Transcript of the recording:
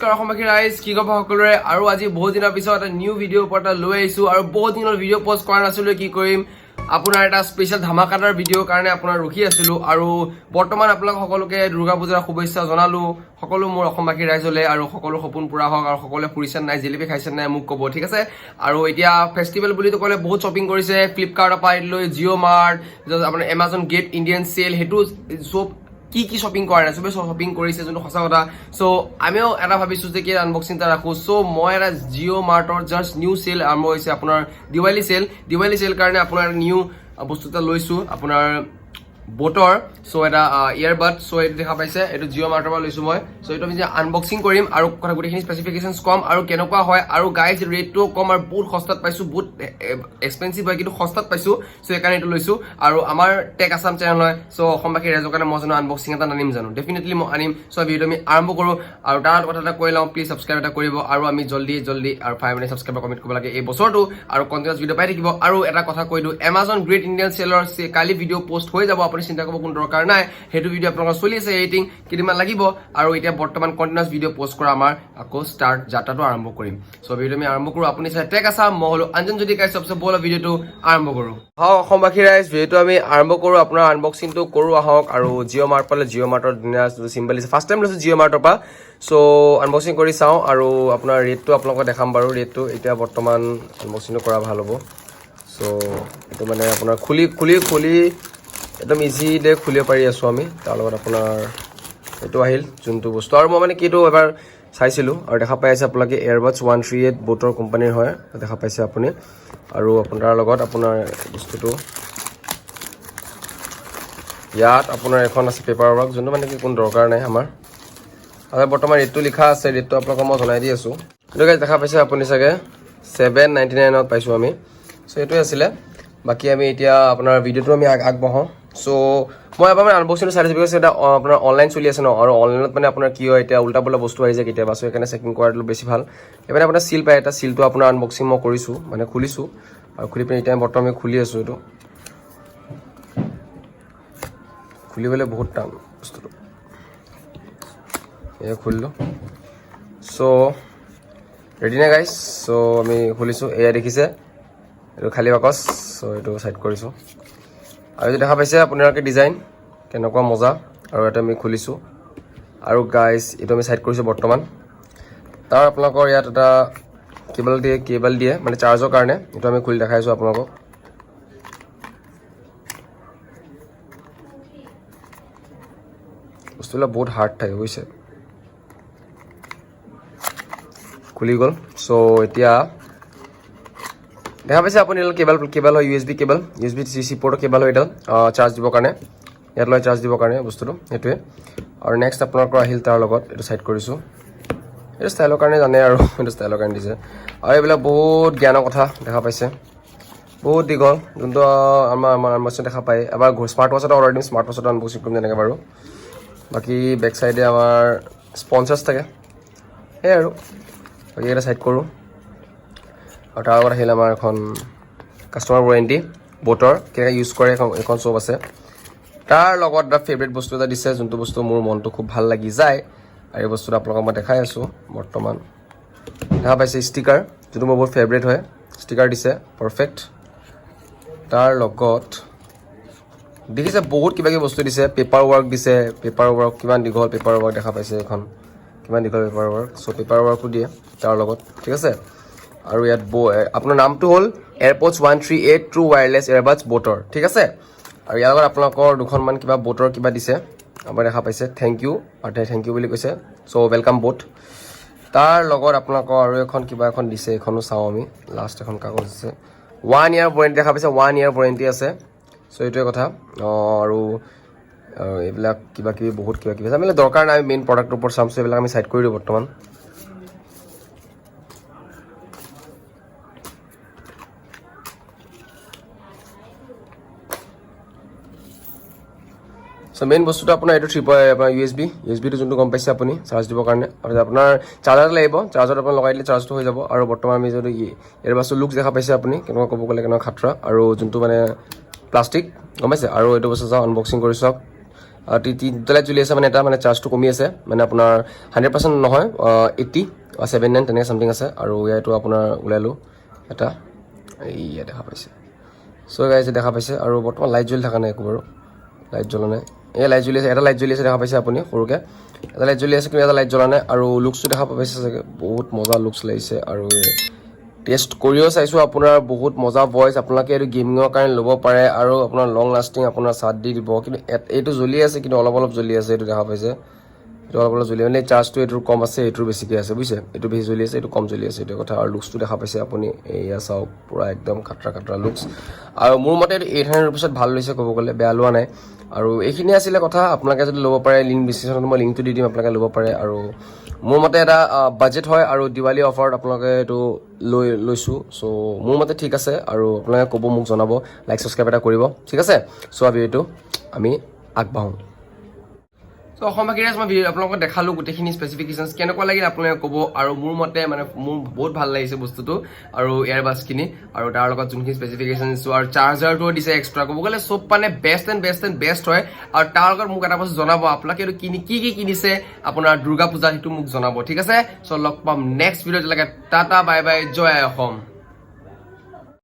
নমস্কাৰ অসমবাসী ৰাইজ কি খবৰ সকলোৰে আৰু আজি বহুত দিনৰ পিছত এটা নিউ ভিডিঅ' ওপৰত লৈ আহিছো আৰু বহুত দিনৰ ভিডিঅ' পোষ্ট কৰা নাছিলো কি কৰিম আপোনাৰ এটা স্পেশাল ধামাকাদাৰ ভিডিঅ'ৰ কাৰণে আপোনাৰ ৰখি আছিলো আৰু বৰ্তমান আপোনালোক সকলোকে দুৰ্গা পূজাৰ শুভেচ্ছা জনালো সকলো মোৰ অসমবাসী ৰাইজলে আৰু সকলো সপোন পুৰা হওক আৰু সকলোৱে ফুৰিছে নাই জিলিপি খাইছে নাই মোক ক'ব ঠিক আছে আৰু এতিয়া ফেষ্টিভেল বুলি তো ক'লে বহুত শ্বপিং কৰিছে ফ্লিপকাৰ্টৰ পৰা লৈ জিঅ' মাৰ্ট আপোনাৰ এমাজন গেট ইণ্ডিয়ান চেল হেতু সব কি শ্বপিং কৰা নাই সবে শ্বপিং কৰিছে যোনটো সঁচা কথা সো আমিও এটা ভাবিছো যে কি আনবক্সিং এটা ৰাখো সো মই এটা জিঅ' মাৰ্টৰ জাষ্ট নিউ চেল আৰম্ভ হৈছে আপোনাৰ দিৱালী চেল কাৰণে আপোনাৰ নিউ বস্তু এটা লৈছো আপোনাৰ বোটৰ সো এটা ইয়াৰবাড সো এইটো দেখা পাইছে এইটো জিঅ' মাৰ্টৰ পৰা লৈছো মই সো এইটো আমি যে আনবক্সিং কৰিম আৰু কথা গোটেইখিনি স্পেচিফিকেশনছ কম আৰু কেনেকুৱা হয় আৰু গাইজ ৰেটটো কম আৰু বহুত সস্তাত পাইছো বহুত এক্সপেন্সিভ হয় কিন্তু সস্তাত পাইছো সো এইকাৰণে এইটো লৈছো আৰু আমাৰ টেক আসাম চেনেল হয় সো অসমবাসী ৰাইজৰ কাৰণে মই জানো আনবক্সিং এটা আনিম জানো ডেফিনেটলি মই আনিম সো ভিডিঅ' আমি আৰম্ভ কৰো আৰু তাৰ কথা এটা কৈ লওঁ প্লিজ ছাবস্ক্ৰাইব এটা কৰিব আৰু আমি জলদি আৰু 5 মিনিট ছাবস্ক্ৰাইব কমেণ্ট কৰিব লাগে এই বছৰটো আৰু কণ্টিনিউছ ভিডিঅ' পাই থাকিব আৰু এটা কথা কৈ দিওঁ এমাজন গ্ৰেট ইণ্ডিয়ান চেলৰ কালি ভিডিঅ' পোষ্ট হৈ যাব আপুনি চিন্তা কৰিব কোনো দৰকাৰ নাই হেতু ভিডিঅ' আপোনালোকৰ চলি আছে এডিটিং কিমান লাগিব আৰু এতিয়া বৰ্তমান কন্টিনিউছ ভিডিঅ' পোষ্ট কৰা আমাৰ আকৌ ষ্টাৰ্ট যাত্ৰাটো আৰম্ভ কৰিম সো ভিডিঅ' আমি আৰম্ভ কৰো আপুনি চাই টেক আসাম মই হলো অঞ্জন যদি গাইজ সবচে বলা ভিডিঅ'টো আৰম্ভ কৰো হাও অসমবাসী ৰাইজ ভিডিঅ'টো আমি আৰম্ভ কৰো আপোনাৰ আনবক্সিংটো কৰো আহক আৰু জিঅ' মাৰ্ট পালে জিঅ' মাৰ্টৰ ধুনীয়া চিম্বল আছে ফাৰ্ষ্ট টাইম লৈছো জিঅ' মাৰ্টৰ পৰা সো আনবক্সিং কৰি চাওঁ আৰু আপোনাৰ ৰেটটো আপোনালোকক দেখাম বাৰু ৰেটটো এতিয়া বৰ্তমান আনবক্সিংটো কৰা ভাল হ'ব সো এইটো মানে আপোনাৰ খুলি একদম ইজিলি খুলিব পাৰি আছো আমি তাৰ লগত আপোনাৰ এইটো আহিল যোনটো বস্তু আৰু মই মানে কিটো এবাৰ চাইছিলো আৰু দেখা পাই আছে আপোনালোকে Earbuds 138 বোটৰ কোম্পানীৰ হয় দেখা পাইছে আপুনি আৰু আপোনাৰ লগত আপোনাৰ বস্তুটো ইয়াত আপোনাৰ এখন আছে পেপাৰ ৱৰ্ক যোনটো মানে কি কোনো দৰকাৰ নাই আমাৰ আৰু বৰ্তমান ৰেটটো লিখা আছে ৰেটটো আপোনালোকক মই জনাই দি আছো এইটো গাইজ দেখা পাইছে আপুনি চাগে 799 ত পাইছো আমি সো এইটোৱে আছিলে বাকি আমি এতিয়া আপোনাৰ ভিডিঅ'টো আমি আগবঢ়াওঁ সো মই এবাৰ মানে আনবক্সিংটো চাই দিছোঁ বিকজ এটা আপোনাৰ অনলাইন চলি আছে ন আৰু অনলাইনত মানে আপোনাৰ কি হয় এতিয়া উল্টা পুল্টা বস্তু আহি যায় কেতিয়াবা সো সেইকাৰণে চেকিং কৰাটো বেছি ভাল এবাৰ আপোনাৰ চিল পায় এটা চিলটো আপোনাৰ আনবক্সিং মই কৰিছোঁ মানে খুলিছোঁ আৰু খুলি পিনে এতিয়া বৰ্তমান আমি খুলি আছোঁ এইটো খুলিবলৈ বহুত টান বস্তুটো এয়া খুলিলোঁ সো ৰেডি নে গাইজ সো আমি খুলিছোঁ এয়া দেখিছে এইটো খালী বাকচ সো এইটো চাইড কৰিছোঁ আৰু এইটো দেখা পাইছে আপোনালোকে ডিজাইন কেনেকুৱা মজা আৰু এটা আমি খুলিছোঁ আৰু গাইজ এইটো আমি চাইড কৰিছোঁ বৰ্তমান তাৰ আপোনালোকৰ ইয়াত এটা কেবল দিয়ে মানে চাৰ্জৰ কাৰণে এইটো আমি খুলি দেখাইছোঁ আপোনালোকক বস্তুবিলাক বহুত হাৰ্ড থাকে বুজিছে খুলি গ'ল সো এতিয়া দেখা পাইছে আপুনি কেবল হয় USB C পৰ্টৰ কেবল হয় এডাল চাৰ্জ দিবৰ কাৰণে ইয়াত লৈ চাৰ্জ দিবৰ কাৰণে বস্তুটো সেইটোৱে আৰু নেক্সট আপোনালোকৰ আহিল তাৰ লগত এইটো চাইড কৰিছোঁ এইটো ষ্টাইলৰ কাৰণে জানে আৰু এইটো ষ্টাইলৰ কাৰণে দিছে আৰু এইবিলাক বহুত জ্ঞানৰ কথা দেখা পাইছে বহুত দীঘল যোনটো আমাৰ আনবক্সিং দেখা পায় এবাৰ স্মাৰ্ট ৱাচ এটা অৰ্ডাৰ দিম স্মাৰ্ট ৱাচ এটা আনবক্সিং কৰিম তেনেকৈ বাৰু বাকী বেক চাইডে আমাৰ স্পনচাৰ্ছ থাকে সেয়াই আৰু বাকী এটা চাইড কৰোঁ আৰু তাৰ লগত আহিলে আমাৰ এখন কাষ্টমাৰ ৱাৰেণ্টি বোটৰ কেনেকৈ ইউজ কৰে এখন চব আছে তাৰ লগত এটা ফেভৰেট বস্তু এটা দিছে যোনটো বস্তু মোৰ মনটো খুব ভাল লাগি যায় আৰু এই বস্তুটো আপোনালোকক মই দেখাই আছোঁ বৰ্তমান দেখা পাইছে ষ্টিকাৰ যোনটো মোৰ বহুত ফেভৰেট হয় ষ্টিকাৰ দিছে পাৰফেক্ট তাৰ লগত দেখিছে বহুত কিবা কিবি বস্তু দিছে পেপাৰ ৱৰ্ক দিছে পেপাৰ ৱৰ্ক কিমান দীঘল পেপাৰ ৱৰ্ক দেখা পাইছে এখন কিমান দীঘল পেপাৰ ৱৰ্ক চ' পেপাৰ ৱৰ্কো দিয়ে তাৰ লগত ঠিক আছে আৰু ইয়াত আপোনাৰ নামটো হ'ল Earbuds 138 ট্ৰু ৱায়াৰলেছ Earbuds বোটৰ ঠিক আছে আৰু ইয়াৰ লগত আপোনালোকৰ দুখনমান কিবা বোটৰ কিবা দিছে আমাৰ দেখা পাইছে থেংক ইউ বুলি কৈছে চ' ৱেলকাম বোট তাৰ লগত আপোনালোকৰ আৰু এখন কিবা এখন দিছে এখনো চাওঁ আমি লাষ্ট এখন কাগজ দিছে 1 ইয়াৰ ৱাৰেণ্টি দেখা পাইছে 1 ইয়াৰ ৱাৰেণ্টি আছে চ' এইটোৱে কথা আৰু এইবিলাক কিবা কিবি বহুত কিবা কিবি আছে আমি দৰকাৰ নাই মেইন প্ৰডাক্টৰ ওপৰত চাম চ' এইবিলাক আমি চাইড কৰি দিওঁ বৰ্তমান সো মেইন বস্তুটো আপোনাৰ এইটো আপোনাৰ USB যোনটো গম পাইছে আপুনি চাৰ্জ দিবৰ কাৰণে আৰু আপোনাৰ চাৰ্জাৰ লাগিব চাৰ্জাৰ আপুনি লগাই দিলে চাৰ্জটো হৈ যাব আৰু বৰ্তমান আমি যদি এয়াৰবাডছৰ লুক দেখা পাইছে আপুনি কেনেকুৱা ক'ব গ'লে কেনেকুৱা খাতৰা আৰু যোনটো মানে প্লাষ্টিক গম পাইছে আৰু এইটো বস্তু চাওঁ আনবক্সিং কৰি চাওক তিনটা লাইট জ্বলি আছে মানে এটা মানে চাৰ্জটো কমি আছে মানে আপোনাৰ 100% নহয় 80 79 তেনেকৈ চামথিং আছে আৰু ইয়াতো আপোনাৰ ওলালোঁ এটা এইয়া দেখা পাইছে চ' গাইজ দেখা পাইছে আৰু বৰ্তমান লাইট জ্বলি থকা নাই একো বাৰু লাইট জ্বলা নাই এই লাইট জ্বলি আছে এটা লাইট জ্বলি আছে দেখা পাইছে আপুনি সৰুকৈ এটা লাইট জ্বলি আছে কিন্তু এটা লাইট জ্বলা নাই আৰু লুকছটো দেখা পাইছে চাগে বহুত মজা লুকছ লাগিছে আৰু টেষ্ট কৰিও চাইছোঁ আপোনাৰ বহুত মজা ভইচ আপোনালোকে এইটো গেমিঙৰ কাৰণে ল'ব পাৰে আৰু আপোনাৰ লং লাষ্টিং আপোনাৰ চাৰ্জ দি দিব কিন্তু এইটো জ্বলি আছে কিন্তু অলপ অলপ জ্বলি আছে এইটো দেখা পাইছে এইটো অলপ অলপ জ্বলি মানে চাৰ্জটো এইটোৰ কম আছে এইটোৰ বেছিকৈ আছে বুজিছে এইটো বেছি জ্বলি আছে এইটো কম জ্বলি আছে এইটো কথা আৰু লুকছটো দেখা পাইছে আপুনি এয়া চাওক পূৰা একদম খাতৰা লুকছ আৰু মোৰ মতে এইটো 800 ৰুপিছত ভাল লৈছে ক'ব গ'লে বেয়া লোৱা নাই আৰু এইখিনি আছিলে কথা আপোনালোকে যদি ল'ব পাৰে লিংক ডিছক্ৰিপশ্যনত মই লিংকটো দি দিম আপোনালোকে ল'ব পাৰে আৰু মোৰ মতে এটা বাজেট হয় আৰু দিৱালী অফাৰত আপোনালোকে এইটো লৈছোঁ চ' মোৰ মতে ঠিক আছে আৰু আপোনালোকে ক'ব মোক জনাব লাইক ছাবস্ক্ৰাইব এটা কৰিব ঠিক আছে চ' ভিডিঅ'টো আমি আগবাঢ়োঁ চ' অসমবাসীৰে মই আপোনালোকক দেখালোঁ গোটেইখিনি স্পেচিফিকেশ্যনছ কেনেকুৱা লাগিল আপোনালোকে ক'ব আৰু মোৰ মতে মানে মোৰ বহুত ভাল লাগিছে বস্তুটো আৰু এয়াৰবাছখিনি আৰু তাৰ লগত যোনখিনি স্পেচিফিকেশ্যন দিছোঁ আৰু চাৰ্জাৰটোও দিছে এক্সট্ৰা ক'ব গ'লে চব মানে বেষ্ট এণ্ড বেষ্ট হয় আৰু তাৰ লগত মোক এটা বস্তু জনাব আপোনালোকে এইটো কি কিনিছে আপোনাৰ দুৰ্গা পূজা সেইটো মোক জনাব ঠিক আছে চ' লগ পাম নেক্সট ভিডিঅ'ত টাটা বাই বাই জয় অসম